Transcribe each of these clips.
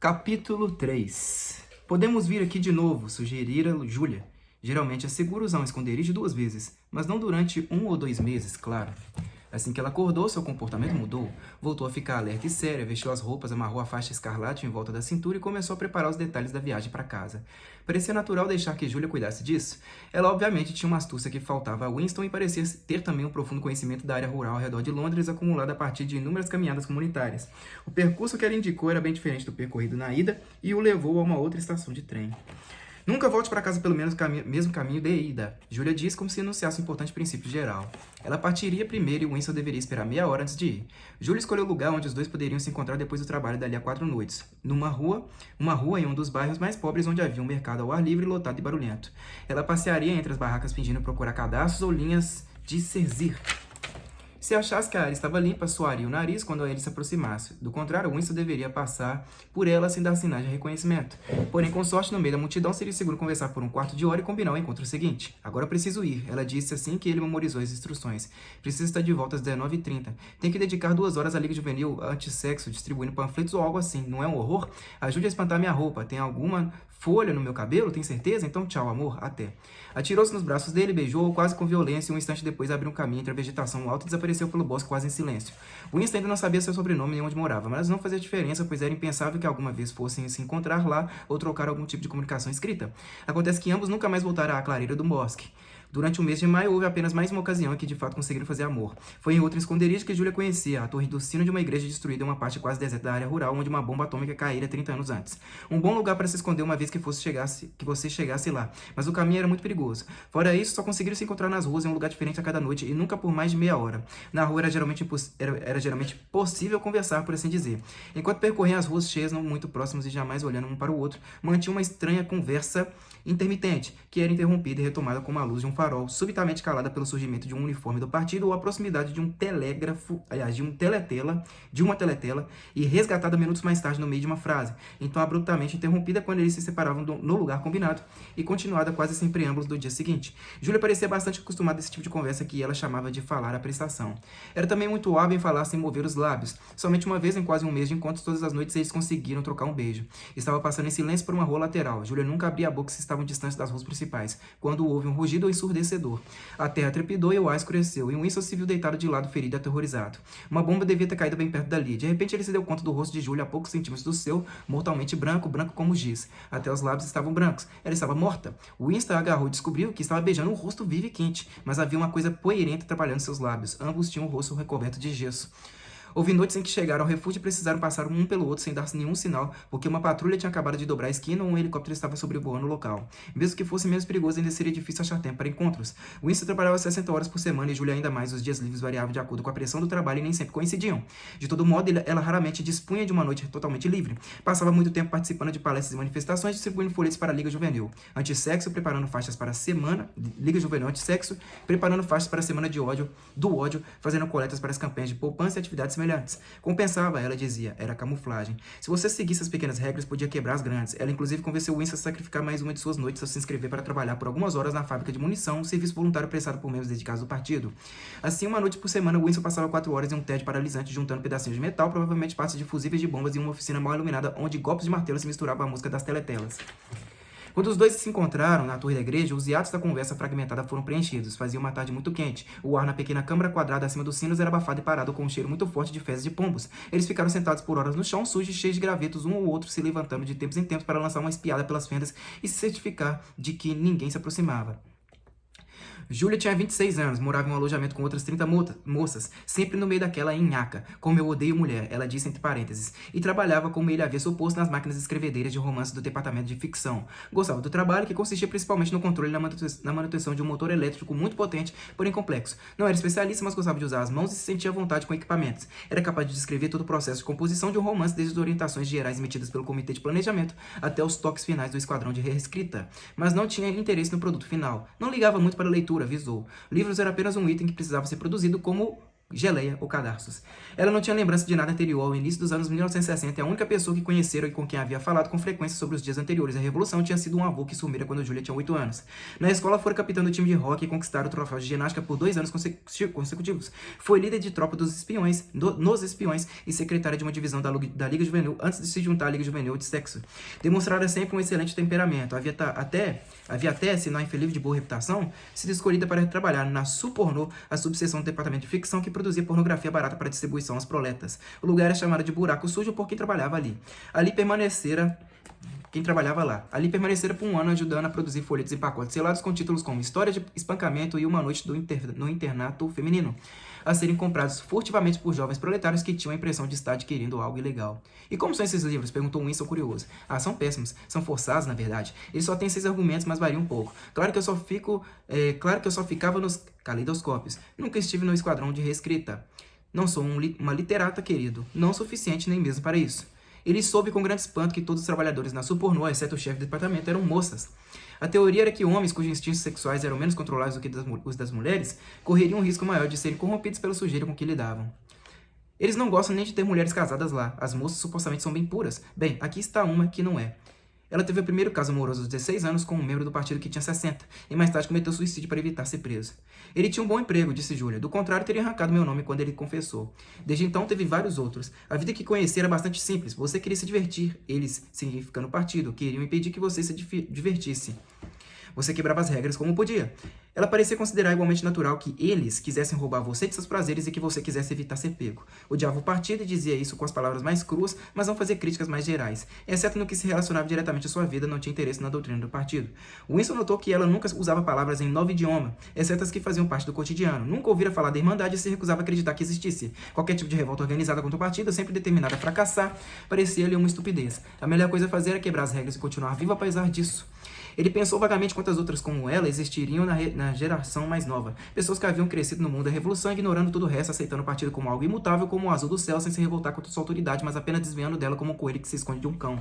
Capítulo 3. Podemos vir aqui de novo, sugerira Júlia. Geralmente é seguro usar um esconderijo 2 vezes, mas não durante 1 ou 2 meses, claro. Assim que ela acordou, seu comportamento mudou. Voltou a ficar alerta e séria, vestiu as roupas, amarrou a faixa escarlate em volta da cintura e começou a preparar os detalhes da viagem para casa. Parecia natural deixar que Júlia cuidasse disso. Ela obviamente tinha uma astúcia que faltava a Winston e parecia ter também um profundo conhecimento da área rural ao redor de Londres, acumulado a partir de inúmeras caminhadas comunitárias. O percurso que ela indicou era bem diferente do percorrido na ida e o levou a uma outra estação de trem. Nunca volte para casa pelo menos mesmo caminho de ida, Júlia disse como se enunciasse um importante princípio geral. Ela partiria primeiro e Winston deveria esperar meia hora antes de ir. Júlia escolheu o lugar onde os dois poderiam se encontrar depois do trabalho dali a 4 noites. Uma rua em um dos bairros mais pobres onde havia um mercado ao ar livre, lotado e barulhento. Ela passearia entre as barracas fingindo procurar cadastros ou linhas de serzir. Se achasse que a área estava limpa, suaria o nariz quando ele se aproximasse. Do contrário, Winston deveria passar por ela sem dar sinais de reconhecimento. Porém, com sorte, no meio da multidão, seria seguro conversar por um quarto de hora e combinar o encontro seguinte. Agora preciso ir, ela disse assim que ele memorizou as instruções. Preciso estar de volta às 19h30. Tem que dedicar 2 horas à Liga Juvenil Antissexo, distribuindo panfletos ou algo assim. Não é um horror? Ajude a espantar minha roupa. Tem alguma folha no meu cabelo? Tem certeza? Então tchau, amor. Até. Atirou-se nos braços dele, beijou-o quase com violência e um instante depois abriu um caminho entre a vegetação alta e desapareceu pelo bosque quase em silêncio. Winston ainda não sabia seu sobrenome nem onde morava, mas não fazia diferença, pois era impensável que alguma vez fossem se encontrar lá ou trocar algum tipo de comunicação escrita. Acontece que ambos nunca mais voltaram à clareira do bosque. Durante o mês de maio, houve apenas mais uma ocasião em que de fato conseguiram fazer amor. Foi em outro esconderijo que Júlia conhecia, a torre do sino de uma igreja destruída em uma parte quase deserta da área rural, onde uma bomba atômica caíra 30 anos antes. Um bom lugar para se esconder uma vez que você chegasse lá, mas o caminho era muito perigoso. Fora isso, só conseguiram se encontrar nas ruas em um lugar diferente a cada noite e nunca por mais de meia hora. Na rua era geralmente possível conversar, por assim dizer. Enquanto percorriam as ruas cheias, não muito próximos e jamais olhando um para o outro, mantinham uma estranha conversa intermitente, que era interrompida e retomada com uma luz de um farol, subitamente calada pelo surgimento de um uniforme do partido ou a proximidade de um de uma teletela, e resgatada minutos mais tarde no meio de uma frase, então abruptamente interrompida quando eles se separavam no lugar combinado e continuada quase sem preâmbulos do dia seguinte. Júlia parecia bastante acostumada a esse tipo de conversa que ela chamava de falar à prestação. Era também muito hábil em falar sem mover os lábios. Somente uma vez em quase um mês de encontros, todas as noites eles conseguiram trocar um beijo. Estava passando em silêncio por uma rua lateral. Júlia nunca abria a boca se estavam distantes das ruas principais, quando houve um rugido ensurdecedor. A terra trepidou e o ar escureceu, e Winston se viu deitado de lado, ferido e aterrorizado. Uma bomba devia ter caído bem perto dali. De repente ele se deu conta do rosto de Júlia a poucos centímetros do seu, mortalmente branco, branco como giz. Até os lábios estavam brancos. Ela estava morta. Winston a agarrou e descobriu que estava beijando um rosto vivo e quente, mas havia uma coisa poeirenta trabalhando seus lábios. Ambos tinham o rosto recoberto de gesso. Houve noites em que chegaram ao refúgio e precisaram passar um pelo outro sem dar nenhum sinal, porque uma patrulha tinha acabado de dobrar a esquina ou um helicóptero estava sobrevoando o local. Mesmo que fosse menos perigoso, ainda seria difícil achar tempo para encontros. Winston trabalhava 60 horas por semana e Julia ainda mais. Os dias livres variavam de acordo com a pressão do trabalho e nem sempre coincidiam. De todo modo, ela raramente dispunha de uma noite totalmente livre. Passava muito tempo participando de palestras e manifestações, distribuindo folhetos para a Liga Juvenil Antissexo, preparando faixas para a semana Liga Juvenil Antissexo, preparando faixas para a semana do ódio, fazendo coletas para as campanhas de poupança e atividades semelhantes. Compensava, ela dizia, era camuflagem. Se você seguisse as pequenas regras, podia quebrar as grandes. Ela inclusive convenceu Winston a sacrificar mais uma de suas noites ao se inscrever para trabalhar por algumas horas na fábrica de munição, um serviço voluntário prestado por membros dedicados do partido. Assim, uma noite por semana, Winston passava 4 horas em um tédio paralisante, juntando pedacinhos de metal, provavelmente partes de fusíveis de bombas, em uma oficina mal iluminada, onde golpes de martelo se misturavam à música das teletelas. Quando os dois se encontraram na torre da igreja, os hiatos da conversa fragmentada foram preenchidos. Fazia uma tarde muito quente. O ar na pequena câmara quadrada acima dos sinos era abafado e parado com um cheiro muito forte de fezes de pombos. Eles ficaram sentados por horas no chão, sujos e cheios de gravetos, um ou outro se levantando de tempos em tempos para lançar uma espiada pelas fendas e se certificar de que ninguém se aproximava. Júlia tinha 26 anos, morava em um alojamento com outras 30 moças, sempre no meio daquela nhaca, como eu odeio mulher, ela disse entre parênteses, e trabalhava como ele havia suposto nas máquinas escrevedeiras de romance do departamento de ficção. Gostava do trabalho, que consistia principalmente no controle e na manutenção de um motor elétrico muito potente, porém complexo. Não era especialista, mas gostava de usar as mãos e se sentia à vontade com equipamentos. Era capaz de descrever todo o processo de composição de um romance, desde as orientações gerais emitidas pelo comitê de planejamento até os toques finais do esquadrão de reescrita. Mas não tinha interesse no produto final. Não ligava muito para a leitura, avisou. Livros era apenas um item que precisava ser produzido como geleia ou cadarços. Ela não tinha lembrança de nada anterior ao início dos anos 1960 e a única pessoa que conhecera e com quem havia falado com frequência sobre os dias anteriores à Revolução tinha sido um avô que sumira quando Julia tinha 8 anos. Na escola, fora capitã do time de hóquei e conquistaram o troféu de ginástica por 2 anos consecutivos. Foi líder de tropa dos espiões, nos espiões e secretária de uma divisão da Liga Juvenil antes de se juntar à Liga Juvenil de sexo. Demonstrara sempre um excelente temperamento. Havia até, se não infeliz de boa reputação, sido escolhida para trabalhar na Supornô, a subseção do departamento de ficção que produzia pornografia barata para distribuição aos proletas. O lugar era chamado de buraco sujo por quem trabalhava ali. Quem trabalhava lá. Ali permanecera por um ano ajudando a produzir folhetos em pacotes selados com títulos como História de Espancamento e Uma Noite no Internato Feminino, a serem comprados furtivamente por jovens proletários que tinham a impressão de estar adquirindo algo ilegal. E como são esses livros? Perguntou Winston curioso. São péssimos. São forçados, na verdade. Eles só têm 6 argumentos, mas variam um pouco. Claro que eu só ficava nos caleidoscópios. Nunca estive no esquadrão de reescrita. Não sou uma literata, querido. Não o suficiente nem mesmo para isso. Ele soube com grande espanto que todos os trabalhadores na Supornô, exceto o chefe do departamento, eram moças. A teoria era que homens cujos instintos sexuais eram menos controlados do que os das mulheres correriam um risco maior de serem corrompidos pelo sujeira com que lidavam. Eles não gostam nem de ter mulheres casadas lá. As moças supostamente são bem puras. Bem, aqui está uma que não é. Ela teve o primeiro caso amoroso aos 16 anos com um membro do partido que tinha 60, e mais tarde cometeu suicídio para evitar ser preso. Ele tinha um bom emprego, disse Julia. Do contrário, teria arrancado meu nome quando ele confessou. Desde então, teve vários outros. A vida que conhecia era bastante simples. Você queria se divertir. Eles, significando o partido, queriam impedir que você se divertisse. Você quebrava as regras como podia. Ela parecia considerar igualmente natural que eles quisessem roubar você de seus prazeres e que você quisesse evitar ser pego. Odiava o partido e dizia isso com as palavras mais cruas, mas não fazia críticas mais gerais. Exceto no que se relacionava diretamente à sua vida, não tinha interesse na doutrina do partido. Winston notou que ela nunca usava palavras em novo idioma, exceto as que faziam parte do cotidiano. Nunca ouvira falar da Irmandade e se recusava a acreditar que existisse. Qualquer tipo de revolta organizada contra o partido, sempre determinada a fracassar, parecia-lhe uma estupidez. A melhor coisa a fazer era quebrar as regras e continuar vivo apesar disso. Ele pensou vagamente quantas outras como ela existiriam na geração mais nova. Pessoas que haviam crescido no mundo da revolução, ignorando todo o resto, aceitando o partido como algo imutável, como o azul do céu, sem se revoltar contra sua autoridade, mas apenas desviando dela como um coelho que se esconde de um cão.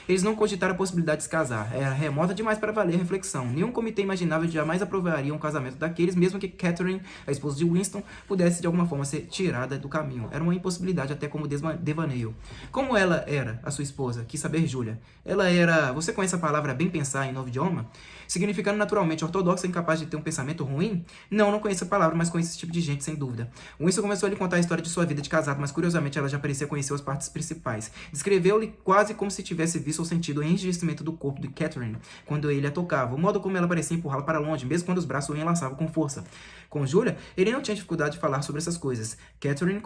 Eles não cogitaram a possibilidade de se casar. Era remota demais para valer a reflexão. Nenhum comitê imaginável jamais aprovaria um casamento daqueles, mesmo que Catherine, a esposa de Winston, pudesse de alguma forma ser tirada do caminho. Era uma impossibilidade até como devaneio. Como ela era, a sua esposa? Quis saber Julia. Ela era... Você conhece a palavra bem pensar em novo idioma? Significando naturalmente ortodoxa e incapaz de ter um pensamento ruim? Não conheço a palavra, mas conheço esse tipo de gente, sem dúvida. Winston começou a lhe contar a história de sua vida de casado, mas curiosamente ela já parecia conhecer as partes principais. Descreveu-lhe quase como se tivesse visto ou sentido o enrijecimento do corpo de Catherine quando ele a tocava, o modo como ela parecia empurrá-la para longe, mesmo quando os braços o enlaçavam com força. Com Julia, ele não tinha dificuldade de falar sobre essas coisas. Catherine,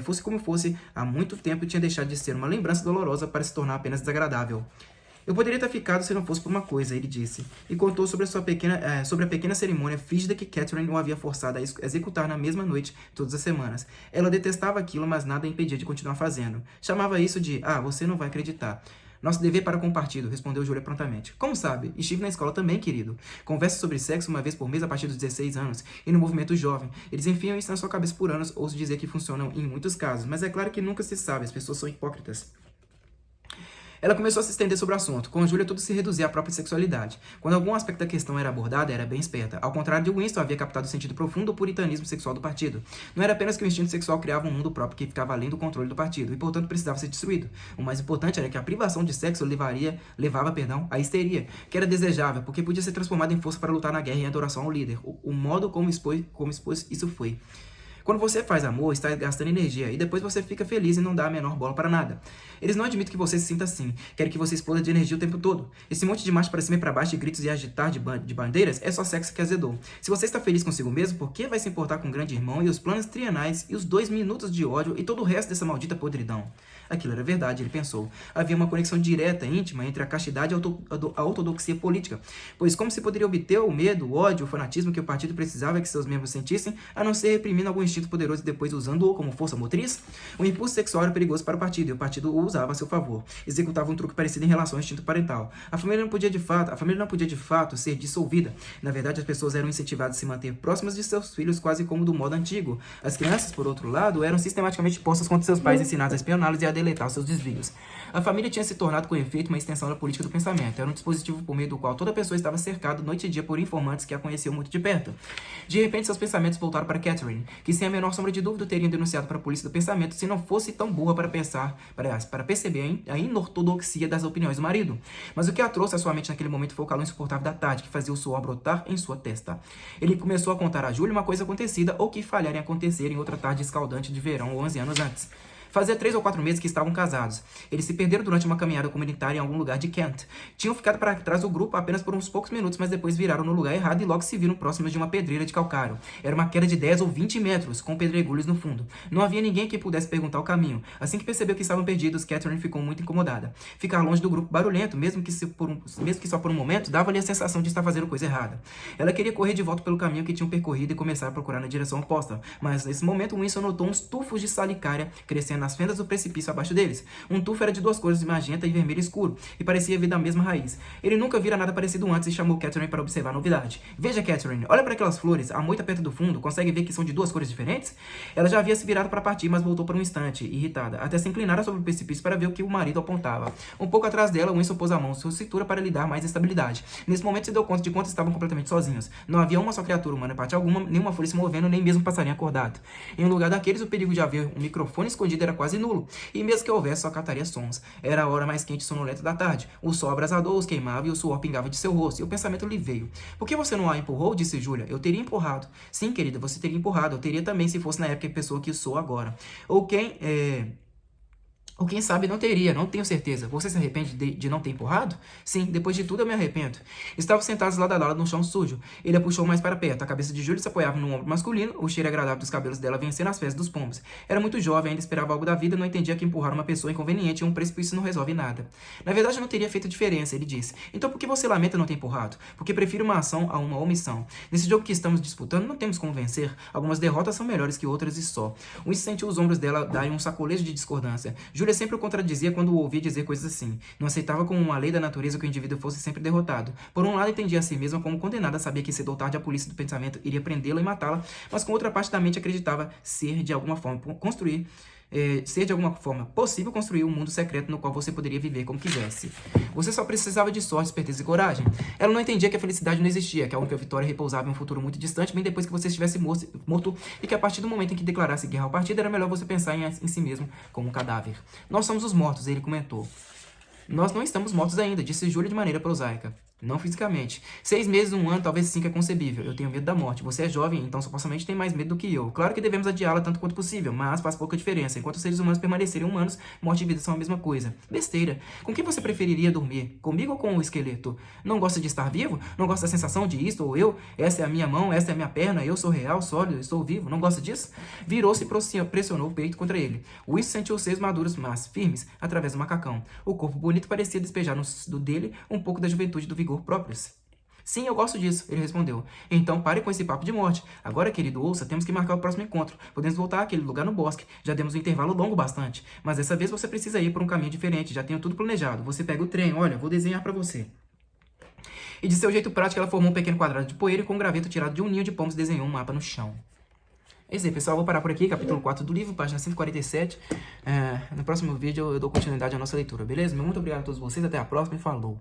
fosse como fosse, há muito tempo tinha deixado de ser uma lembrança dolorosa para se tornar apenas desagradável. Eu poderia ter ficado se não fosse por uma coisa, ele disse, e contou sobre a pequena cerimônia frígida que Catherine o havia forçado a executar na mesma noite, todas as semanas. Ela detestava aquilo, mas nada a impedia de continuar fazendo. Chamava isso de, você não vai acreditar. Nosso dever para com o partido, respondeu Julia prontamente. Como sabe? Estive na escola também, querido. Conversa sobre sexo uma vez por mês a partir dos 16 anos, e no movimento jovem. Eles enfiam isso na sua cabeça por anos, ouço dizer que funcionam em muitos casos, mas é claro que nunca se sabe, as pessoas são hipócritas. Ela começou a se estender sobre o assunto. Com Julia, tudo se reduzia à própria sexualidade. Quando algum aspecto da questão era abordado, era bem esperta. Ao contrário de Winston, havia captado o sentido profundo do puritanismo sexual do partido. Não era apenas que o instinto sexual criava um mundo próprio que ficava além do controle do partido, e portanto precisava ser destruído. O mais importante era que a privação de sexo levava à histeria, que era desejável, porque podia ser transformada em força para lutar na guerra em adoração ao líder. O modo como expôs isso foi. Quando você faz amor, está gastando energia, e depois você fica feliz e não dá a menor bola para nada. Eles não admitem que você se sinta assim, querem que você exploda de energia o tempo todo. Esse monte de marcha para cima e para baixo, de gritos e agitar de bandeiras, é só sexo que azedou. Se você está feliz consigo mesmo, por que vai se importar com o grande irmão e os planos trienais e os 2 minutos de ódio e todo o resto dessa maldita podridão? Aquilo era verdade, ele pensou. Havia uma conexão direta, íntima, entre a castidade e a ortodoxia política, pois como se poderia obter o medo, o ódio, o fanatismo que o partido precisava que seus membros sentissem, a não ser reprimindo algum instinto poderoso e depois usando-o como força motriz? O impulso sexual era perigoso para o partido, e o partido o usava a seu favor. Executava um truque parecido em relação ao instinto parental. A família não podia de fato ser dissolvida. Na verdade, as pessoas eram incentivadas a se manter próximas de seus filhos quase como do modo antigo. As crianças, por outro lado, eram sistematicamente postas contra seus pais, ensinadas a espioná-los e a deletar seus desvios. A família tinha se tornado com efeito uma extensão da política do pensamento. Era um dispositivo por meio do qual toda pessoa estava cercada noite e dia por informantes que a conheciam muito de perto. De repente, seus pensamentos voltaram para Catherine, que sem a menor sombra de dúvida teriam denunciado para a polícia do pensamento se não fosse tão burra para perceber a inortodoxia das opiniões do marido. Mas o que a trouxe à sua mente naquele momento foi o calor insuportável da tarde, que fazia o suor brotar em sua testa. Ele começou a contar a Julia uma coisa acontecida ou que falhara em acontecer em outra tarde escaldante de verão 11 anos antes. Fazia 3 ou 4 meses que estavam casados. Eles se perderam durante uma caminhada comunitária em algum lugar de Kent. Tinham ficado para trás do grupo apenas por uns poucos minutos, mas depois viraram no lugar errado e logo se viram próximos de uma pedreira de calcário. Era uma queda de 10 ou 20 metros, com pedregulhos no fundo. Não havia ninguém que pudesse perguntar o caminho. Assim que percebeu que estavam perdidos, Catherine ficou muito incomodada. Ficar longe do grupo barulhento, mesmo que só por um momento, dava-lhe a sensação de estar fazendo coisa errada. Ela queria correr de volta pelo caminho que tinham percorrido e começar a procurar na direção oposta. Mas nesse momento, Winston notou uns tufos de salicária crescendo nas fendas do precipício abaixo deles. Um tufo era de 2 cores, de magenta e vermelho escuro, e parecia vir da mesma raiz. Ele nunca vira nada parecido antes e chamou Catherine para observar a novidade. Veja, Catherine, olha para aquelas flores, a moita perto do fundo, consegue ver que são de 2 cores diferentes? Ela já havia se virado para partir, mas voltou por um instante, irritada, até se inclinar sobre o precipício para ver o que o marido apontava. Um pouco atrás dela, Winston pôs a mão em sua cintura para lhe dar mais estabilidade. Nesse momento se deu conta de quanto estavam completamente sozinhos. Não havia uma só criatura humana, parte alguma, nenhuma folha se movendo, nem mesmo um passarinho acordado. Em um lugar daqueles, o perigo de haver um microfone escondido era quase nulo. E mesmo que houvesse, só cataria sons. Era a hora mais quente e sonolenta da tarde. O sol abrasador os queimava e o suor pingava de seu rosto. E o pensamento lhe veio. Por que você não a empurrou? Disse Julia. Eu teria empurrado. Sim, querida, você teria empurrado. Eu teria também, se fosse na época a pessoa que sou agora. Ou quem sabe não teria, não tenho certeza. Você se arrepende de não ter empurrado? Sim, depois de tudo eu me arrependo. Estavam sentados lado a lado no chão sujo. Ele a puxou mais para perto. A cabeça de Julia se apoiava no ombro masculino, o cheiro agradável dos cabelos dela vencendo as fezes dos pombos. Era muito jovem, ainda esperava algo da vida, não entendia que empurrar uma pessoa inconveniente em um precipício não resolve nada. Na verdade não teria feito diferença, ele disse. Então por que você lamenta não ter empurrado? Porque prefiro uma ação a uma omissão. Nesse jogo que estamos disputando, não temos como vencer. Algumas derrotas são melhores que outras e só. Winston sentiu os ombros dela darem um sacolejo de discordância. Julia sempre o contradizia quando o ouvia dizer coisas assim. Não aceitava como uma lei da natureza que o indivíduo fosse sempre derrotado. Por um lado, entendia a si mesma como condenada, sabia que cedo ou tarde a polícia do pensamento iria prendê-la e matá-la, mas com outra parte da mente acreditava ser de alguma forma possível construir um mundo secreto no qual você poderia viver como quisesse. Você só precisava de sorte, esperteza e coragem. Ela não entendia que a felicidade não existia, que a única vitória repousava em um futuro muito distante, bem depois que você estivesse morto, e que a partir do momento em que declarasse guerra ao partido, era melhor você pensar em si mesmo como um cadáver. Nós somos os mortos, ele comentou. Nós não estamos mortos ainda, disse Julia de maneira prosaica. Não fisicamente. 6 meses, 1 ano, talvez 5 é concebível. Eu tenho medo da morte. Você é jovem, então supostamente tem mais medo do que eu. Claro que devemos adiá-la tanto quanto possível, mas faz pouca diferença. Enquanto os seres humanos permanecerem humanos, morte e vida são a mesma coisa. Besteira. Com quem você preferiria dormir? Comigo ou com o esqueleto? Não gosta de estar vivo? Não gosta da sensação de isto ou eu? Essa é a minha mão, essa é a minha perna, eu sou real, sólido, estou vivo. Não gosta disso? Virou-se e pressionou o peito contra ele. Winston sentiu os seios maduros, mas firmes, através do macacão. O corpo bonito parecia despejar do dele um pouco da juventude do vigor próprios. Sim, eu gosto disso, ele respondeu. Então pare com esse papo de morte. Agora, querido, ouça, temos que marcar o próximo encontro. Podemos voltar àquele lugar no bosque. Já demos um intervalo longo bastante. Mas dessa vez você precisa ir por um caminho diferente. Já tenho tudo planejado. Você pega o trem. Olha, vou desenhar para você. E de seu jeito prático, ela formou um pequeno quadrado de poeira e com um graveto tirado de um ninho de pombos desenhou um mapa no chão. É isso aí, pessoal. Eu vou parar por aqui, capítulo 4 do livro, página 147. No próximo vídeo eu dou continuidade à nossa leitura, beleza? Muito obrigado a todos vocês. Até a próxima e falou!